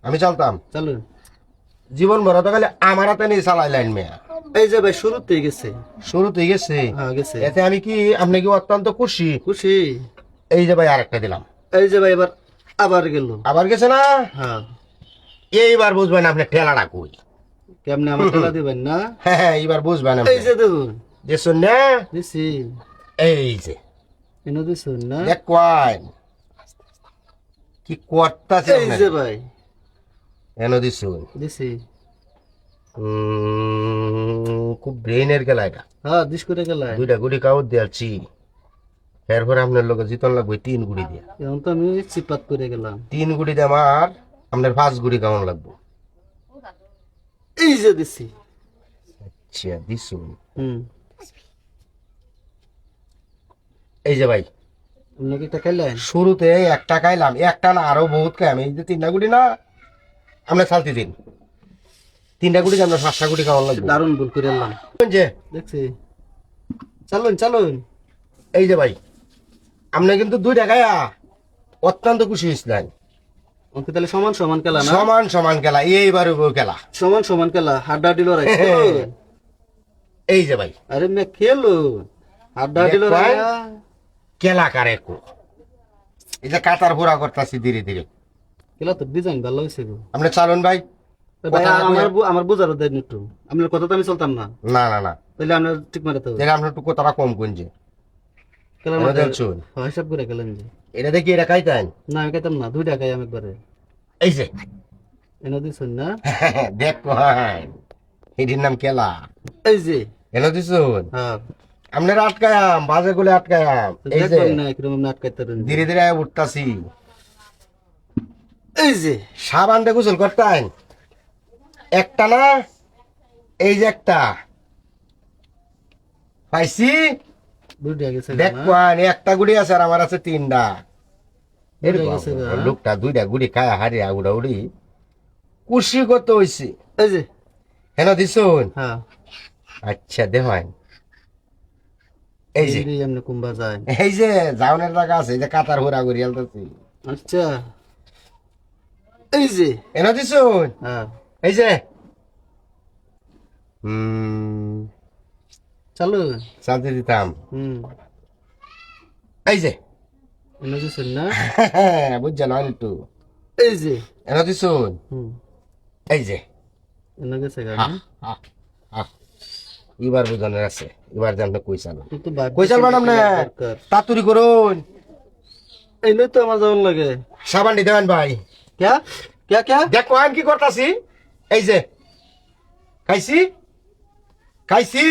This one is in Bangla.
আমি চলতাম চলো। জীবন ভর তো খালি আমার হাতে নিয়ে চালাইলেন মেয়া। এই যে ভাই শুরুতেই গেছে। শুরুতেই গেছে। হ্যাঁ গেছে। এতে আমি কি আপনি কি অত্যন্ত খুশি? খুশি। এই যে ভাই আরেকটা দিলাম। এই যে ভাই এবার আবার গেল। আবার গেছে না? হ্যাঁ। এইবার বুঝবেন আপনি ঠেলাটা কই। কেমনে আমার ঠেলা দিবেন না? হ্যাঁ এইবার বুঝবেন আপনি। এই যে দেখুন দেখুন না, দিছি। এই যে এনে দিছুন না? দেখ কয়েন কি করতাছে এই যে ভাই এন দিছুন। দিছি। খুব ব্রেইনের খেলা এটা। হ্যাঁ দিস করে গেলাই। দুইটা গুড়ি কাউর দিয়েছি, এরপরে আপনার লোক জিতন লাগবে 3 গুড়ি দিয়া। এখন তো আমি চিপাত করে গেলাম। 3 গুড়ি দিয়ে আমার আপনার 5 গুড়ি কেমন লাগবে? এই যে দিছি। আচ্ছা দিছুন। হুম। এই যে ভাই আপনি কি একটা খাইলেন? শুরুতে একটা খাইলাম, একটা না আরো বহুত খাই আমি। এই যে 3টা গুড়ি না আমরা চালতে দিন, 3টা গুড়ি আমরা 5টা গুড়ি কেমন লাগবে? দারুণ ভুল করে এলাম। যে দেখছি। চালুন চালুন। এই যে ভাই আপনি কিন্তু 2টা খাইয়া অত্যন্ত খুশি হয়েছিলেন। ওকে তাহলে সমান সমান খেলা না? সমান সমান খেলা, এইবার খেলা সমান সমান খেলা, হাড্ডাহাড্ডি লড়াই। খেলুন। এই যে ভাই আরে মে খেলো হাড্ডাহাড্ডি লড়াই। খেলা কারে কো। এই যে কাতার পুরা করতেছি ধীরে ধীরে। খেলা তো ডিজাইন ভালো হয়েছে গো। আপনি চালুন ভাই। ভাই আমার বুঝারও দেন একটু। আপনার কথা তো আমি চলতাম না। না না না, তাহলে আপনার ঠিক মারাতে হবে। তাহলে আপনার একটু কথাটা কম কোনছে। খেলার মধ্যে হিসাব করে খেলেন যে। এটা দেখি এটা খাইতেন না আমি খাইতাম না, 2 টাকায় আমি একবারে। এই যে এনে দিছুন না? দেখ ভাই এটির নাম খেলা। এই যে এনে দিছুন হ্যাঁ। আপনার আটকায়াম, বাজে গুলো আটকায়াম। এই যে দেখবেন না কিরকম আপনি আটকাইতে পারেন। ধীরে ধীরে উঠতাছি। এই যে সাবান দিয়ে গোসল করতেন একটা না, এই যে একটা পাইছি। 2 টাকা গেছে দেখ না? কোয়ান একটা গুড়ি আছে আর আমার আছে 3টা। দুইটা গেছে গা। লোকটা 2টা গুড়ি খায় হারিয়া উড়া উড়ি খুশি কত হয়েছে। এই যে হেন দিছুন। হ্যাঁ। আচ্ছা দেখেন এই যে এই এমনি কুম্বা যায়। এই যে জাউনের জায়গা আছে, এই যে কাতার হুরা ঘুরি আলতেছি। আচ্ছা এই যে হেন দিছুন। হ্যাঁ। এই যে চালু। চালতে দিতাম। হুম। এই যে এনে দিছুন না? বুঝছেন একটু। এই যে হেন দিছুন। হুম। এই যে এনে গেছে গা। এবার বুঝানোর আছে, এবার যে আপনি কই চালুন। কিন্তু বাদ কই চালবেন আপনি? দরকার। তাড়াতাড়ি করুন। এই নই তো আমার যেমন লাগে। সাবান দিতে দেবেন ভাই। ক্যা ক্যা ক্যা? দেখো আমি কি করতাছি। এই যে খাইছি খাইছি।